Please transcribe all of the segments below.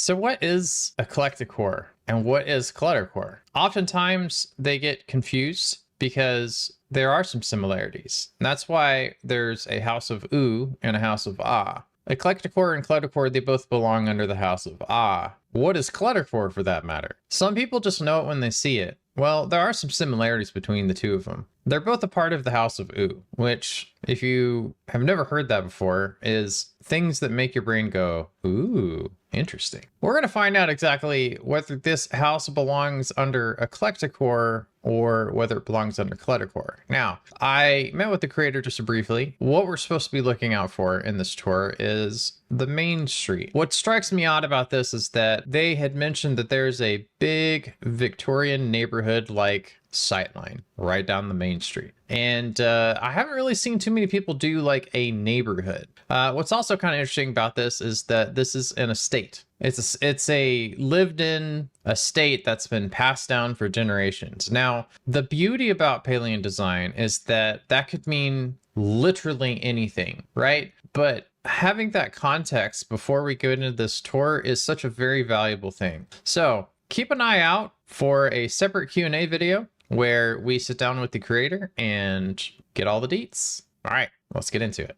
So what is eclectic core and what is cluttercore? Oftentimes they get confused because there are some similarities. And that's why there's a house of Oo and a house of Ah. Eclectic core and cluttercore, they both belong under the house of Ah. What is cluttercore for that matter? Some people just know it when they see it. Well, there are some similarities between the two of them. They're both a part of the House of Oo, which, if you have never heard that before, is things that make your brain go, ooh, interesting. We're going to find out exactly whether this house belongs under eclecticore or whether it belongs under cluttercore. Now, I met with the creator just briefly. What we're supposed to be looking out for in this tour is the main street. What strikes me odd about this is that they had mentioned that there's a big Victorian neighborhood like sightline right down the main street. And I haven't really seen too many people do like a neighborhood. What's also kind of interesting about this is that this is an estate. It's a lived in estate that's been passed down for generations. Now, the beauty about Palian design is that that could mean literally anything, right? But having that context before we go into this tour is such a very valuable thing. So keep an eye out for a separate Q&A video where we sit down with the creator and get all the deets. All right, let's get into it.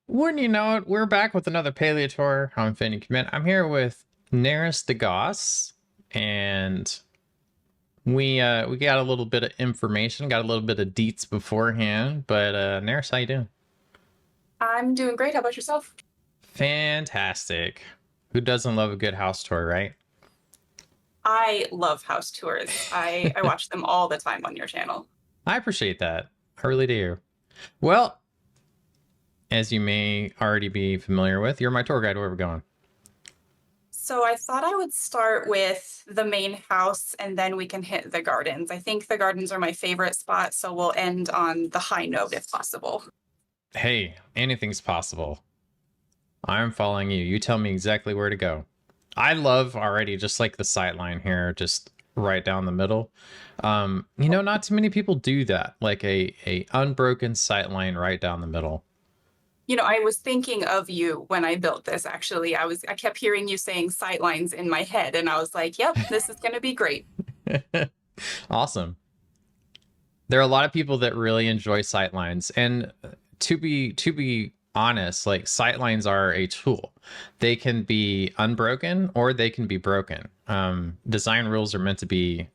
Wouldn't you know it, we're back with another Palia tour on Infinity Commit. I'm here with Nerys the Goss, and we got a little bit of information, got a little bit of deets beforehand, but Nerys, how you doing? I'm doing great. How about yourself? Fantastic. Who doesn't love a good house tour, right? I love house tours. I watch them all the time on your channel. I appreciate that. I really do. Well, as you may already be familiar with, you're my tour guide where we're going. So I thought I would start with the main house and then we can hit the gardens. I think the gardens are my favorite spot, so we'll end on the high note if possible. Hey, anything's possible. I'm following you. You tell me exactly where to go. I love already just like the sight line here, just right down the middle. Not too many people do that, like a unbroken sight line right down the middle. I was thinking of you when I built this, actually. I kept hearing you saying sightlines in my head, and I was like, yep, this is going to be great. Awesome. There are a lot of people that really enjoy sight lines, and to be honest, like sight lines are a tool. They can be unbroken or they can be broken. Design rules are meant to be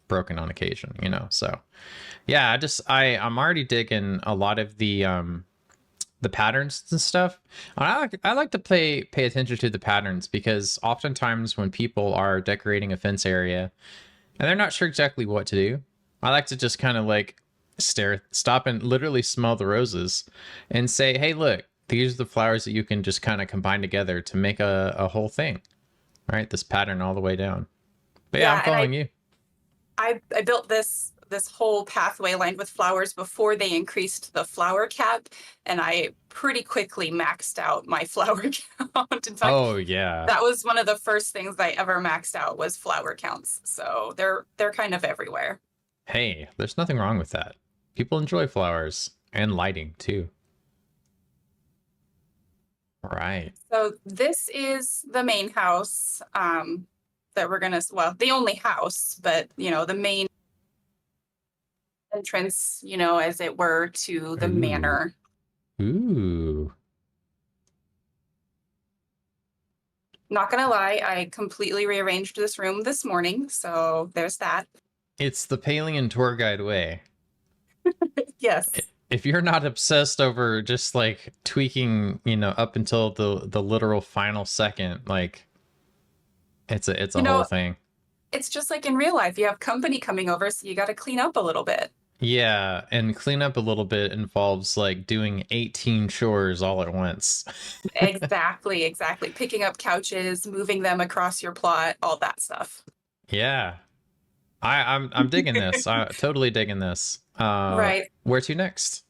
broken on occasion, So yeah, I'm already digging a lot of the patterns and stuff. I like to pay attention to the patterns because oftentimes when people are decorating a fence area and they're not sure exactly what to do, I like to just kind of like stop and literally smell the roses and say, hey, look, these are the flowers that you can just kind of combine together to make a whole thing. All right, this pattern all the way down. But yeah, I'm following you. I built this whole pathway lined with flowers before they increased the flower cap, and I pretty quickly maxed out my flower count. In fact, oh yeah, that was one of the first things I ever maxed out was flower counts. So they're kind of everywhere. Hey, there's nothing wrong with that. People enjoy flowers and lighting too. All right. So this is the main house that we're gonna, well, the only house, but the main entrance, as it were, to the manor. Ooh. Not gonna lie, I completely rearranged this room this morning, so there's that. It's the Palian tour guide way. Yes. If you're not obsessed over just like tweaking, up until the literal final second, like it's a whole thing. It's just like in real life. You have company coming over, so you got to clean up a little bit. Yeah, and clean up a little bit involves like doing 18 chores all at once. Exactly. Picking up couches, moving them across your plot, all that stuff. Yeah. I'm digging this. I'm totally digging this. Right. Where to next?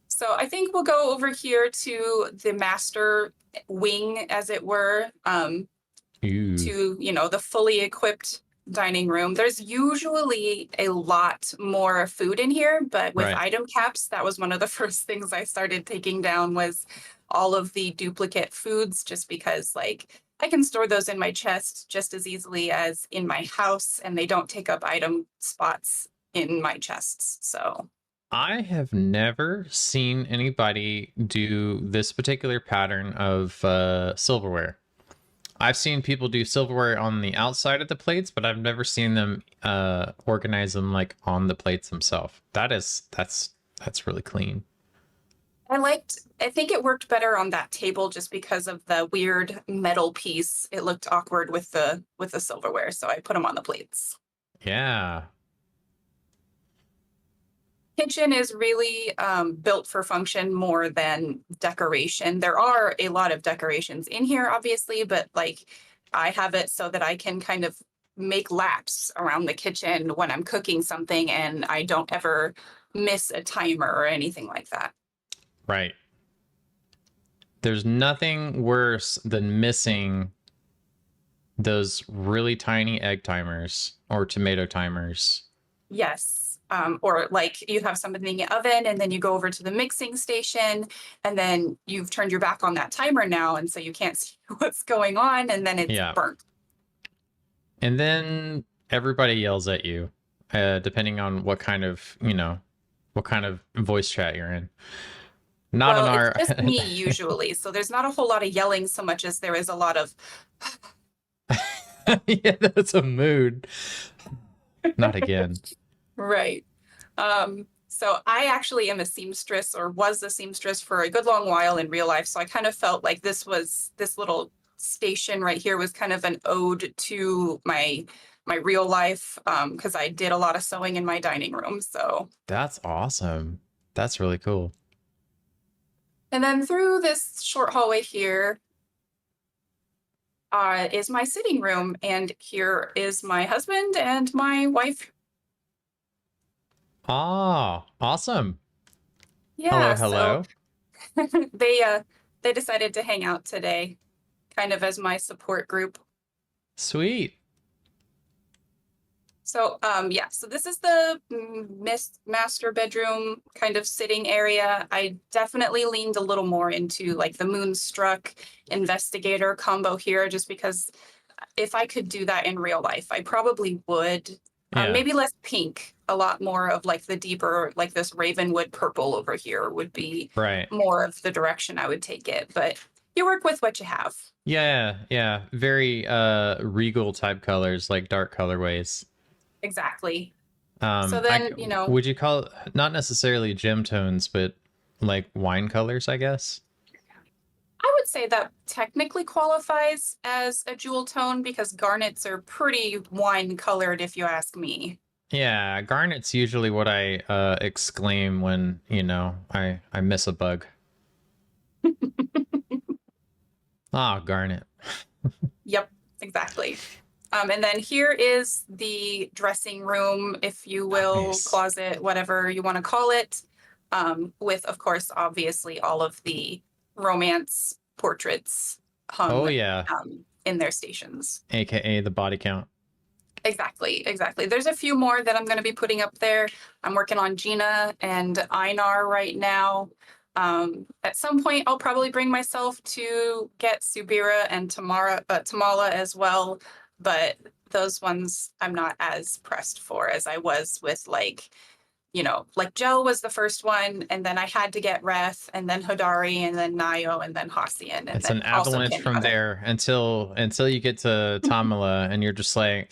So I think we'll go over here to the master wing, as it were, to, the fully equipped dining room. There's usually a lot more food in here, but with item caps, that was one of the first things I started taking down was all of the duplicate foods just because like I can store those in my chest just as easily as in my house, and they don't take up item spots in my chests. So I have never seen anybody do this particular pattern of silverware. I've seen people do silverware on the outside of the plates, but I've never seen them organize them like on the plates themselves. That's really clean. I think it worked better on that table just because of the weird metal piece. It looked awkward with the silverware, so I put them on the plates. Yeah. Kitchen is really built for function more than decoration. There are a lot of decorations in here, obviously, but like I have it so that I can kind of make laps around the kitchen when I'm cooking something and I don't ever miss a timer or anything like that. Right. There's nothing worse than missing those really tiny egg timers or tomato timers. Yes. Or like you have something in the oven and then you go over to the mixing station and then you've turned your back on that timer now. And so you can't see what's going on and then it's Yeah. burnt. And then everybody yells at you, depending on what kind of, what kind of voice chat you're in. Not Well, on our. it's just me usually. So there's not a whole lot of yelling so much as there is a lot of. Yeah, that's a mood. Not again. Right. So I actually am a seamstress or was a seamstress for a good long while in real life. So I kind of felt like this little station right here was kind of an ode to my real life because I did a lot of sewing in my dining room. So That's awesome. That's really cool. and then through this short hallway here is my sitting room, and here is my husband and my wife. Ah, awesome. Yeah, so Hello. they decided to hang out today, kind of as my support group. Sweet. So yeah, so this is the master bedroom kind of sitting area. I definitely leaned a little more into like the Moonstruck investigator combo here, just because if I could do that in real life, I probably would. Yeah. Maybe less pink, a lot more of like the deeper, like this Ravenwood purple over here would be Right. more of the direction I would take it. But you work with what you have. Yeah, yeah. Very regal type colors, like dark colorways. Exactly. So then, would you call it not necessarily gem tones, but like wine colors, I guess? I would say that technically qualifies as a jewel tone because garnets are pretty wine colored, if you ask me. Yeah, garnet's usually what I exclaim when, I miss a bug. Ah, garnet. Yep, exactly. And then here is the dressing room, if you will, Nice. closet, whatever you want to call it, with, of course, obviously all of the romance portraits hung Oh yeah, in their stations. aka the body count. Exactly, exactly. There's a few more that I'm going to be putting up there. I'm working on Gina and Einar right now. At some point, I'll probably bring myself to get Subira and Tamala as well, but those ones I'm not as pressed for as I was with like Joe was the first one, and then I had to get Reth, and then Hodari, and then Nayo, and then Hassian, and It's then an also avalanche from Kenyatta. there until you get to Tamala and you're just like,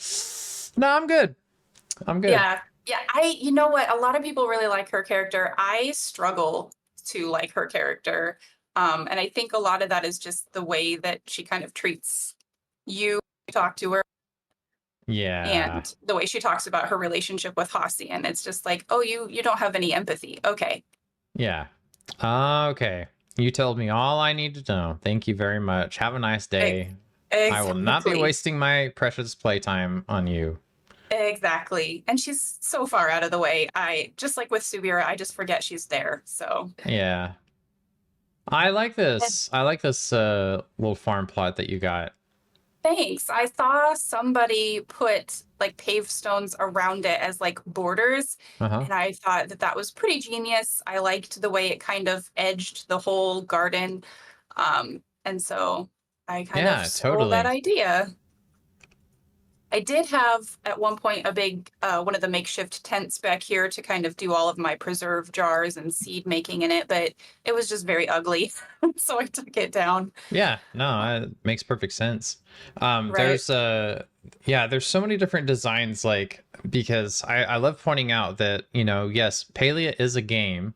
no, I'm good. I'm good. Yeah, yeah. You know what? A lot of people really like her character. I struggle to like her character, and I think a lot of that is just the way that she kind of treats you, talk to her, Yeah. and the way she talks about her relationship with Hassian. It's just like, oh, you don't have any empathy. Okay. Yeah. Okay. You told me all I need to know. Thank you very much. Have a nice day. I will not be Exactly. wasting my precious playtime on you. Exactly. And she's so far out of the way. I just like with Subira, I just forget she's there. So Yeah. I like this. I like this little farm plot that you got. thanks. I saw somebody put like paved stones around it as like borders, Uh-huh. and I thought that was pretty genius. I liked the way it kind of edged the whole garden. And so I kind of Yeah, stole that totally. idea. I did have at one point a big one of the makeshift tents back here to kind of do all of my preserve jars and seed making in it, but it was just very ugly. So I took it down. Yeah, no, it makes perfect sense. Right. Yeah, there's so many different designs, like, because I love pointing out that, yes, Palia is a game.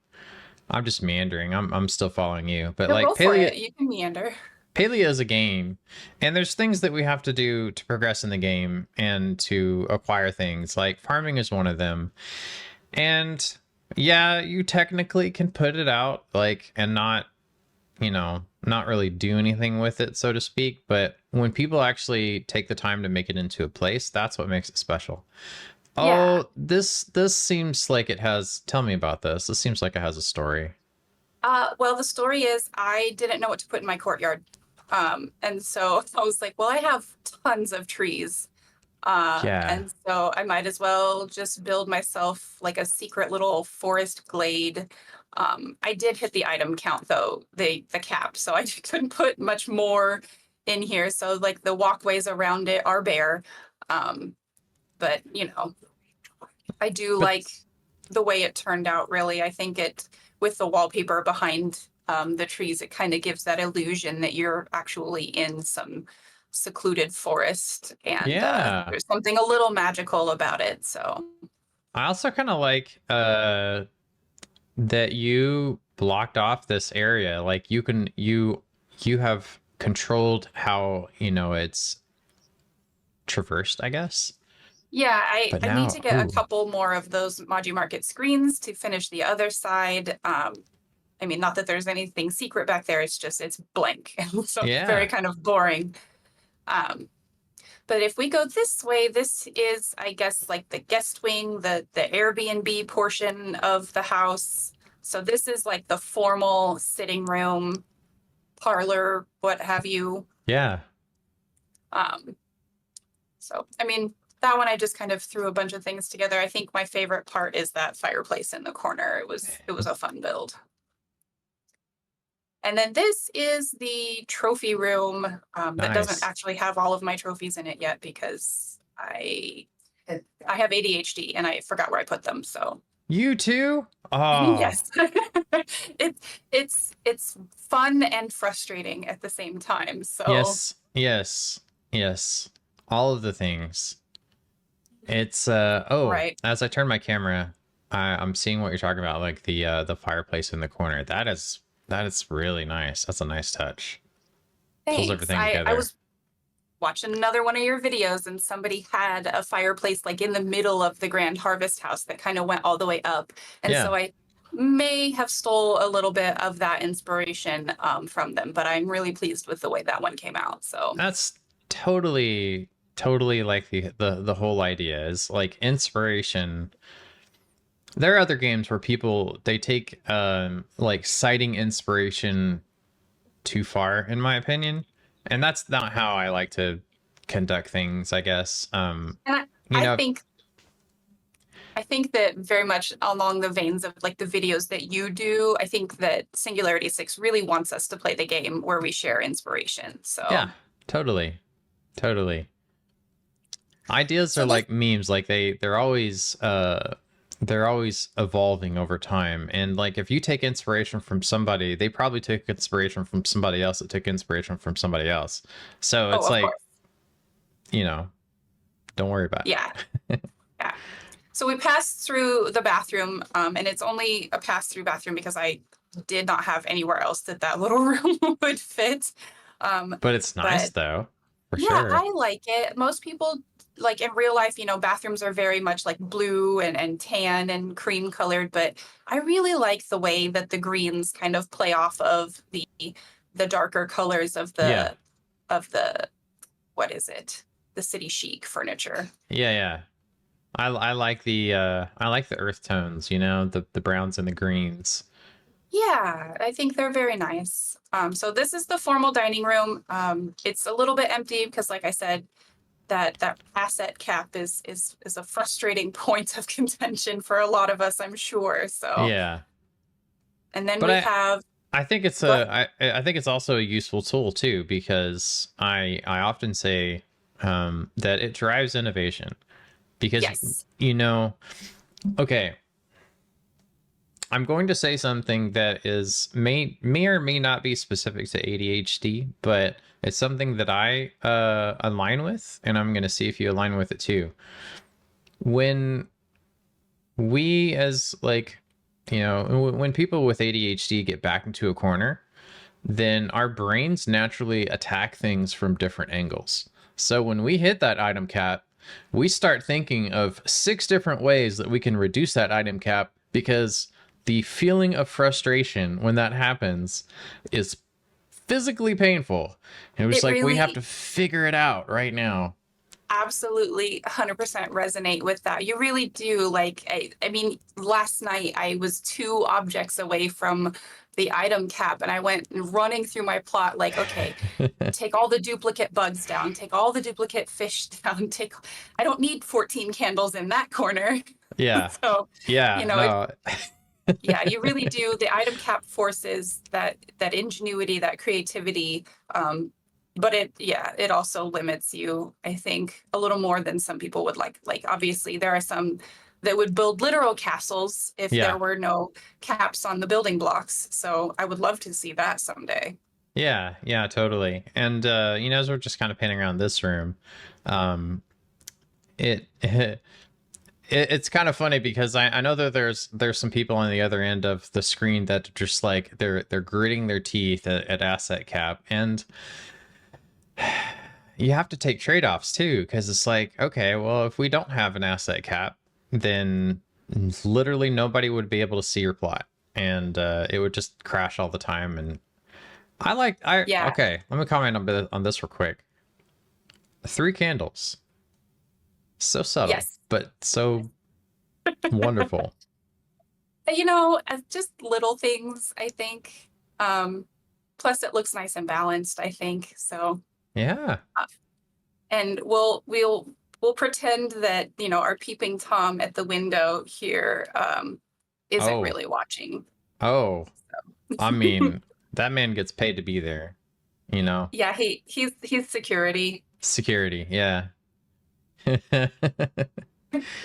I'm just meandering. I'm still following you, but No, like go for it. You can meander. Palia is a game, and there's things that we have to do to progress in the game and to acquire things. Like farming is one of them. And yeah, you technically can put it out, like, and not really do anything with it, so to speak. But when people actually take the time to make it into a place, that's what makes it special. Yeah. Oh, this seems like it has. Tell me about this. This seems like it has a story. Well, the story is I didn't know what to put in my courtyard. And so I was like, well, I have tons of trees. Yeah, And so I might as well just build myself like a secret little forest glade. I did hit the item count though, the cap, so I couldn't put much more in here. So like the walkways around it are bare. But I do but like the way it turned out, really. I think it, with the wallpaper behind the trees, it kind of gives that illusion that you're actually in some secluded forest, and yeah, there's something a little magical about it. So, I also kind of like that you blocked off this area. Like you have controlled how it's traversed, I guess. yeah, I, But I need to now, get a ooh, couple more of those Maji Market screens to finish the other side. I mean, not that there's anything secret back there, it's blank. So it's very yeah, kind of boring. Um, But if we go this way, this is, I guess, like the guest wing, the Airbnb portion of the house. So this is like the formal sitting room, parlor, what have you. yeah. Um, so I mean, that one I just kind of threw a bunch of things together. I think my favorite part is that fireplace in the corner. It was a fun build. And then this is the trophy room that doesn't Nice. actually have all of my trophies in it yet because I have ADHD and I forgot where I put them. So You too? Oh, yes, it's fun and frustrating at the same time. So yes, yes, yes. All of the things. It's oh, right, as I turn my camera, I'm seeing what you're talking about, like the fireplace in the corner. That is really nice. That's a nice touch. Pulls thanks. everything I together. was watching another one of your videos and somebody had a fireplace like in the middle of the grand harvest house that kind of went all the way up, and Yeah. so I may have stole a little bit of that inspiration from them, but I'm really pleased with the way that one came out. So That's totally like the whole idea is like inspiration. There are other games where people they take like citing inspiration too far, in my opinion, and that's not how I like to conduct things, I guess. and You I know, think I think that very much along the veins of like the videos that you do, I think that Singularity 6 really wants us to play the game where we share inspiration. yeah, So totally. Ideas are so this like memes, like they're always evolving over time. And like if you take inspiration from somebody, they probably took inspiration from somebody else that took inspiration from somebody else. So oh, it's of like, course. you know, don't worry about Yeah. Yeah. So we passed through the bathroom, and it's only a pass-through bathroom because I did not have anywhere else that that little room would fit. but it's nice But though, for yeah, sure. I like it. Most people, like in real life, bathrooms are very much like blue and tan and cream colored, but I really like the way that the greens kind of play off of the darker colors of Yeah. the what is it? The city chic furniture. Yeah. I like the earth tones, the browns and the greens. Yeah, I think they're very nice. So this is the formal dining room. It's a little bit empty because, like I said, that asset cap is a frustrating point of contention for a lot of us, I'm sure. So, Yeah. and then But we I have I think it's Go ahead. I think it's also a useful tool too, because I often say that it drives innovation because Yes. you know, okay, I'm going to say something that is may or may not be specific to ADHD, but it's something that I align with, and I'm going to see if you align with it too. When we as like, you know, when people with ADHD get back into a corner, then our brains naturally attack things from different angles. So when we hit that item cap, we start thinking of 6 different ways that we can reduce that item cap, because the feeling of frustration when that happens is physically painful. And it was It like, we have to really figure it out right now. absolutely 100% resonate with that. You really do. Like, I mean, last night I was 2 objects away from the item cap, and I went running through my plot, like, okay, take all the duplicate bugs down, take all the duplicate fish down, I don't need 14 candles in that corner. Yeah. So, you Yeah. know, No. yeah, you really do. The item cap forces that ingenuity, that creativity. But it also limits you, I think, a little more than some people would like. Like, obviously, there are some that would build literal castles if there Yeah. were no caps on the building blocks. So I would love to see that someday. Yeah. Yeah, totally. And you know, as we're just kind of painting around this room, um, it it's kind of funny because I know that there's some people on the other end of the screen that just like they're gritting their teeth at asset cap, and you have to take trade-offs too, because it's like, okay, well, if we don't have an asset cap, then literally nobody would be able to see your plot, and it would just crash all the time. And I Yeah. okay, let me comment on this real quick. 3 candles, so subtle Yes. but so wonderful. Just little things, I think. Plus, it looks nice and balanced, I think. So, Yeah. and we'll pretend that our peeping tom at the window here isn't Oh. really watching. Oh, I mean, that man gets paid to be there, you know? Yeah, he's security. Security, yeah.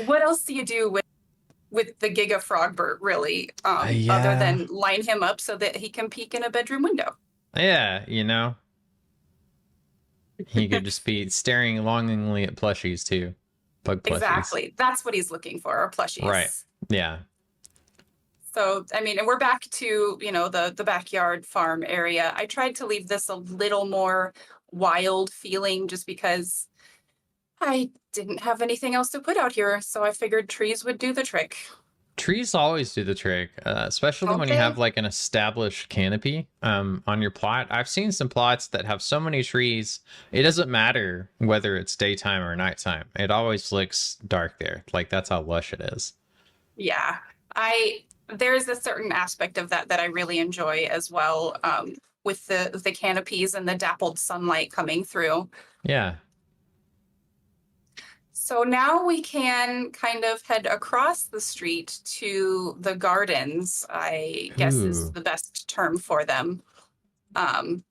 What else do you do with the Giga Frogbert, really, other Yeah. than line him up so that he can peek in a bedroom window? Yeah, you know, he could just be staring longingly at plushies too. Bug plushies. Exactly. That's what he's looking for, are Right. plushies. Yeah. So, I mean, and we're back to, the backyard farm area. I tried to leave this a little more wild feeling just because I didn't have anything else to put out here. So I figured trees would do the trick. Trees always do the trick, especially Don't when you they? have like an established canopy on your plot. I've seen some plots that have so many trees, it doesn't matter whether it's daytime or nighttime. It always looks dark there. Like, that's how lush it is. Yeah. There's a certain aspect of that I really enjoy as well, with the canopies and the dappled sunlight coming through. Yeah. So now we can kind of head across the street to the gardens, I guess is Ooh. the best term for them. Um,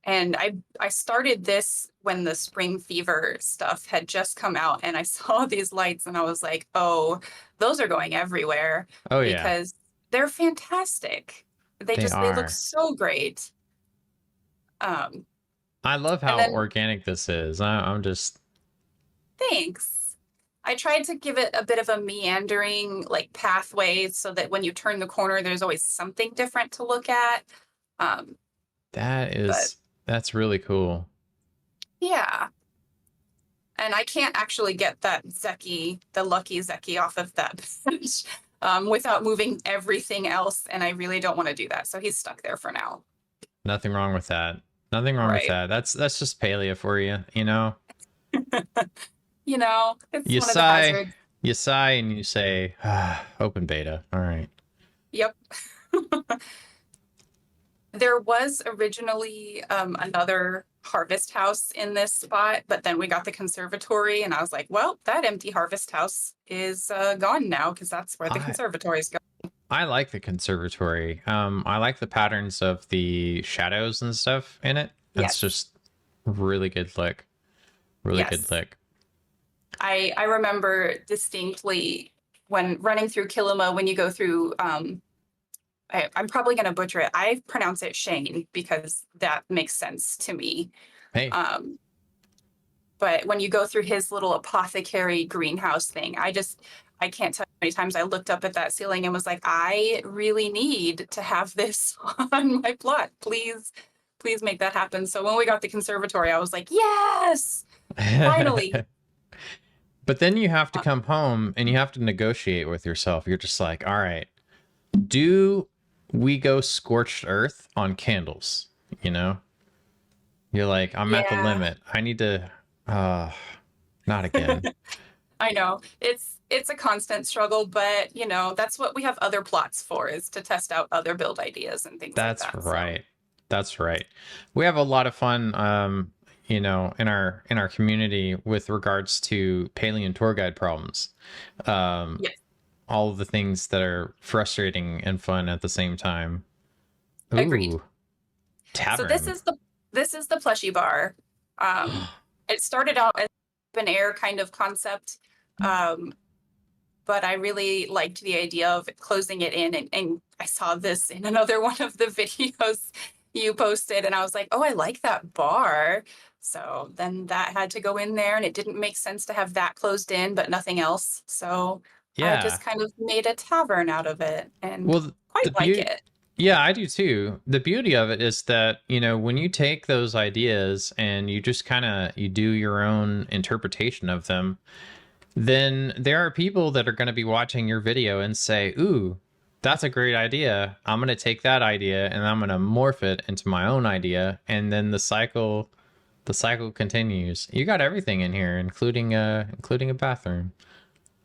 and I started this when the spring fever stuff had just come out, and I saw these lights and I was like, oh, those are going everywhere Oh yeah, because they're fantastic. they They look are. so great. Um, I love and how then organic this is. I'm just, Thanks. I tried to give it a bit of a meandering like pathway so that when you turn the corner, there's always something different to look at. Um, that but is, that's really cool. yeah. And I can't actually get the lucky Zeki off of that bench without moving everything else. And I really don't want to do that. So he's stuck there for now. Nothing wrong with that. Nothing wrong with Right. that. That's just Palia for you, you know? It's You one of the sigh, hazards. you sigh and you say, ah, open beta. All right. Yep. There was originally another harvest house in this spot, but then we got the conservatory, and I was like, well, that empty harvest house is gone now because that's where the I conservatories go. I like the conservatory. I like the patterns of the shadows and stuff in it. It's Yes. just really good look. Really good Yes. look. I remember distinctly when running through Kilima, when you go through, I'm probably going to butcher it. I pronounce it Shane because that makes sense to me. Hey. Um, but when you go through his little apothecary greenhouse thing, I can't tell you how many times I looked up at that ceiling and was like, I really need to have this on my plot. Please, please make that happen. So when we got the conservatory, I was like, yes, finally. But then you have to Uh, come home and you have to negotiate with yourself. You're just like, all right, do we go scorched earth on candles? You know, you're like, I'm at the yeah, limit. I need to, uh, not again. I know. It's a constant struggle, but that's what we have other plots for, is to test out other build ideas and things like That's that. So right. That's right. We have a lot of fun, in our community with regards to Paleo tour guide problems. Um, yes, all of the things that are frustrating and fun at the same time. agreed. Ooh, So tavern. this is the plushie bar. Um, it started out as an air kind of concept, um, but I really liked the idea of closing it in, and I saw this in another one of the videos you posted, and I was like, oh, I like that bar. So then that had to go in there, and it didn't make sense to have that closed in, but nothing else. So I Yeah. just kind of made a tavern out of it and Well, quite the like beauty, it. yeah, I do too. The beauty of it is that, when you take those ideas and you just kind of you do your own interpretation of them, then there are people that are going to be watching your video and say, "Ooh, that's a great idea. I'm going to take that idea and I'm going to morph it into my own idea." And then the cycle continues. You got everything in here, including a bathroom.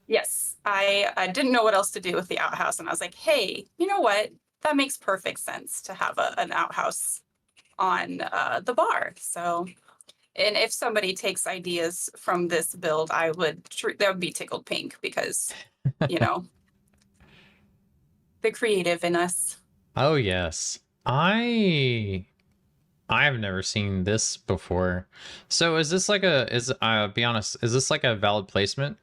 Yes, I didn't know what else to do with the outhouse, and I was like, hey, you know what? That makes perfect sense to have an outhouse on the bar. So, and if somebody takes ideas from this build, that would be tickled pink because, you know, the creative in us. Oh yes. I've never seen this before. So is this like be honest, is this like a valid placement?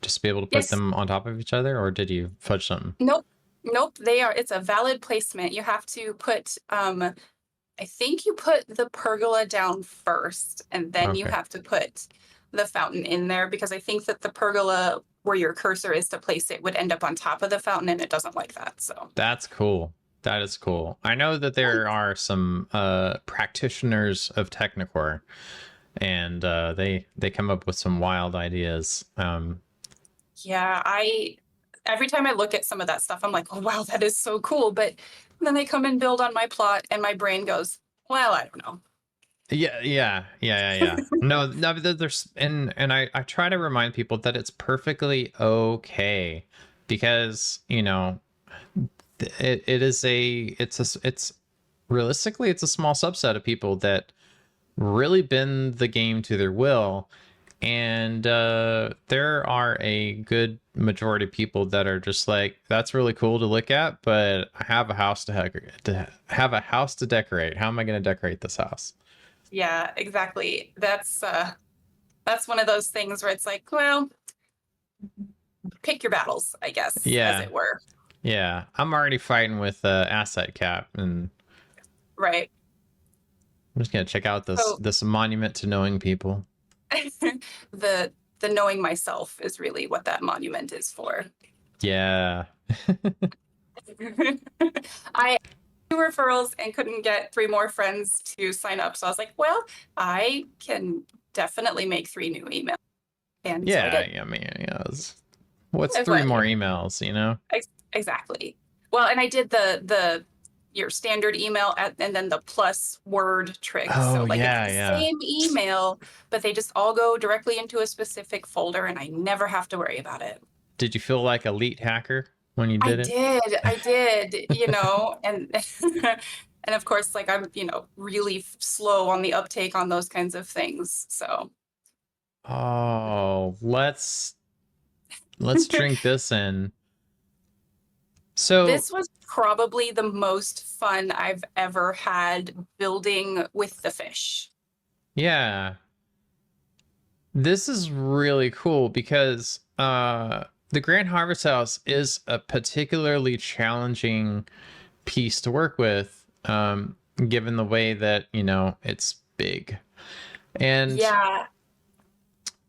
Just to be able to put Yes, them on top of each other, or did you fudge something? nope, nope. It's a valid placement. You have to put I think you put the pergola down first, and then you Okay. have to put the fountain in there, because I think that the pergola where your cursor is to place it would end up on top of the fountain, and it doesn't like that. So, That's cool. That is cool. I know that there are some practitioners of Technicore, and they come up with some wild ideas. yeah, every time I look at some of that stuff, I'm like, oh wow, that is so cool. But then they come and build on my plot, and my brain goes, well, I don't know. Yeah. No, no, there's and I try to remind people that it's perfectly okay because it's realistically it's a small subset of people that really bend the game to their will, and there are a good majority of people that are just like, that's really cool to look at, but I have a house to have a house to decorate. How am I going to decorate this house? Yeah, exactly. That's one of those things where it's like, well, pick your battles, I guess, as Yeah, it were. yeah. I'm already fighting with asset cap, and Right. I'm just gonna check out this So this monument to knowing people. the the knowing myself is really what that monument is for. Yeah. I two referrals and couldn't get three more friends to sign up. So I was like, well, I can definitely make three new emails. And so I Yeah, did. yeah, I mean, yeah. What's That's three what, more emails? exactly. Well, and I did the your standard email and then the plus word trick. So Oh, like it's yeah, the yeah. same email, but they just all go directly into a specific folder, and I never have to worry about it. Did you feel like elite hacker when you did it? I did, and and of course, like I'm, really slow on the uptake on those kinds of things. So Oh, let's drink this in. So This was probably the most fun I've ever had building with the fish. yeah, this is really cool because the Grand Harvest House is a particularly challenging piece to work with, given the way that, you know, it's big. And Yeah,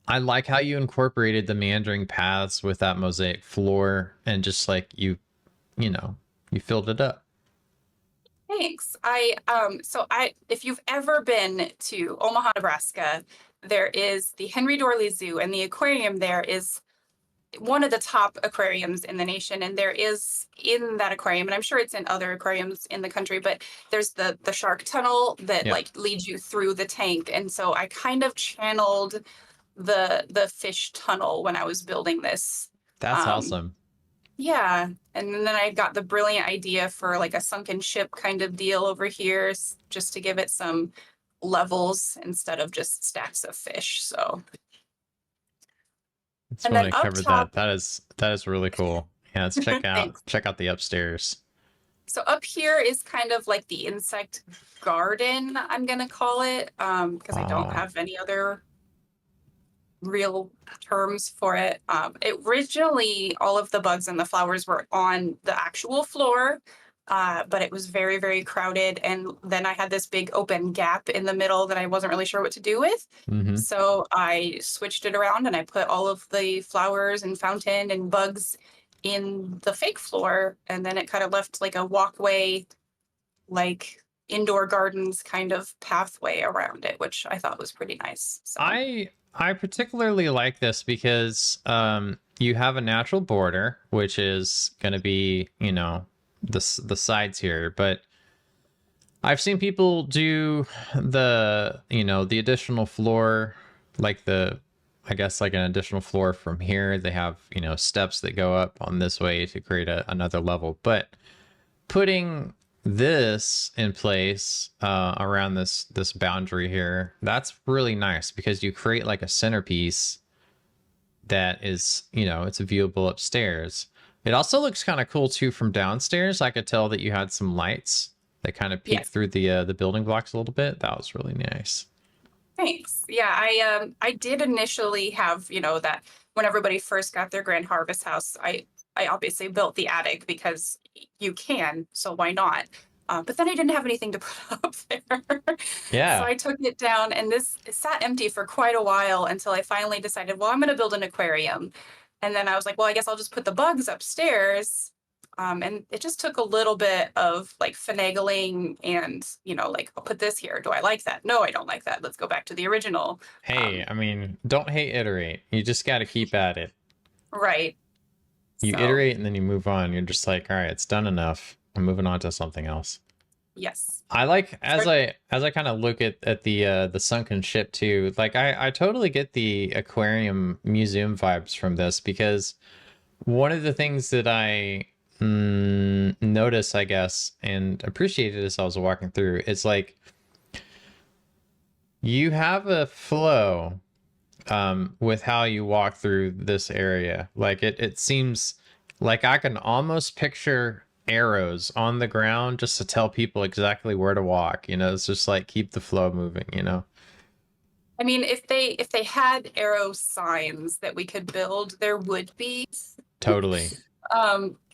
I like how you incorporated the meandering paths with that mosaic floor and just like you know, you filled it up. thanks. I if you've ever been to Omaha, Nebraska, there is the Henry Dorley Zoo, and the aquarium there is one of the top aquariums in the nation. And there is in that aquarium, and I'm sure it's in other aquariums in the country, but there's the shark tunnel that Yeah, like leads you through the tank. And so I kind of channeled the fish tunnel when I was building this. that's Um, awesome. yeah, and then I got the brilliant idea for like a sunken ship kind of deal over here, just to give it some levels instead of just stacks of fish. So, It's and when then I up covered top, that. That is really cool. Yeah, let's thanks. check out the upstairs. So up here is kind of like the insect garden, I'm gonna call it, because I don't Oh, have any other real terms for it. Originally, all of the bugs and the flowers were on the actual floor, but it was very, very crowded. And then I had this big open gap in the middle that I wasn't really sure what to do with. mm-hmm. So I switched it around and I put all of the flowers and fountain and bugs in the fake floor. And then it kind of left like a walkway, like indoor gardens kind of pathway around it, which I thought was pretty nice. So. I particularly like this because you have a natural border, which is going to be, you know, the sides here, but I've seen people do the, you know, the additional floor, like the, I guess like an additional floor from here. They have, you know, steps that go up on this way to create another level. But putting this in place around this boundary here, that's really nice because you create like a centerpiece that is, you know, it's viewable upstairs. It also looks kind of cool too from downstairs. I could tell that you had some lights that kind of peeked Yes. through the building blocks a little bit. That was really nice. Thanks. Yeah, I did initially have, that when everybody first got their Grand Harvest house, I obviously built the attic because you can, so why not? But then I didn't have anything to put up there. So Yeah. I took it down, and this it sat empty for quite a while until I finally decided, well, I'm going to build an aquarium. And then I was like, well, I guess I'll just put the bugs upstairs. And it just took a little bit of like finagling and, like, I'll put this here. Do I like that? No, I don't like that. Let's go back to the original. Hey, Um, I mean, don't hate iterate. You just got to keep at it. right. You So, iterate and then you move on. You're just like, all right, it's done enough. I'm moving on to something else. yes. I like So, as I kind of look at the sunken ship too. Like I totally get the aquarium museum vibes from this because one of the things that I notice, I guess, and appreciated as I was walking through, is like you have a flow with how you walk through this area. Like it seems like I can almost picture arrows on the ground just to tell people exactly where to walk. You know, it's just like keep the flow moving, you know. I mean, if they had arrow signs that we could build, there would be. Totally.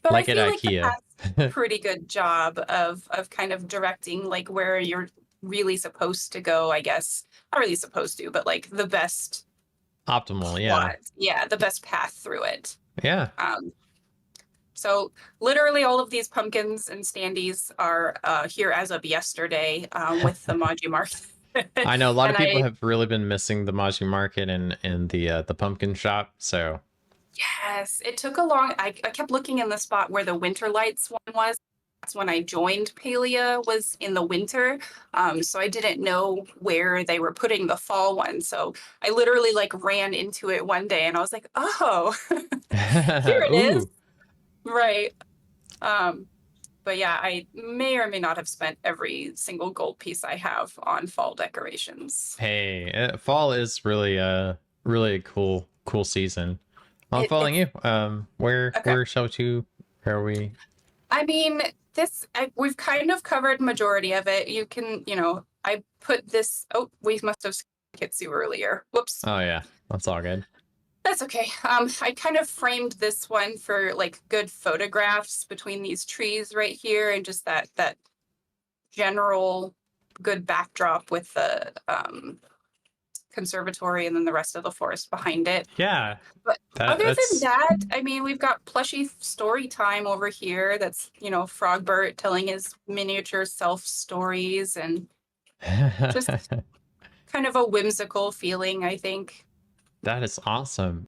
But I Like at feel like the IKEA. past pretty good job of kind of directing like where you're really supposed to go, I guess. Not really supposed to, but like the best Optimal, yeah. plot. Yeah, the best path through it. Yeah. Um, so literally all of these pumpkins and standees are here as of yesterday with the Maji Market. I know a lot of And people I, have really been missing the Maji Market and the pumpkin shop. So yes, it took a long, I kept looking in the spot where the winter lights one was. That's when I joined Palia was in the winter. So I didn't know where they were putting the fall one. So I literally like ran into it one day and I was like, oh, here it is. ooh. Right. Um, but yeah, I may or may not have spent every single gold piece I have on fall decorations. Hey, fall is really really a cool season. I'm It, following it's you. okay. Where are we? I mean, we've kind of covered majority of it. You can, I put this. Oh, we must have Kitsu earlier. Whoops. Oh yeah, that's all good. That's okay. I kind of framed this one for like good photographs between these trees right here, and just that general good backdrop with the conservatory and then the rest of the forest behind it. Yeah. But other That's than that, I mean, we've got plushy story time over here. That's, Frogbert telling his miniature self stories and just kind of a whimsical feeling, I think. that is awesome.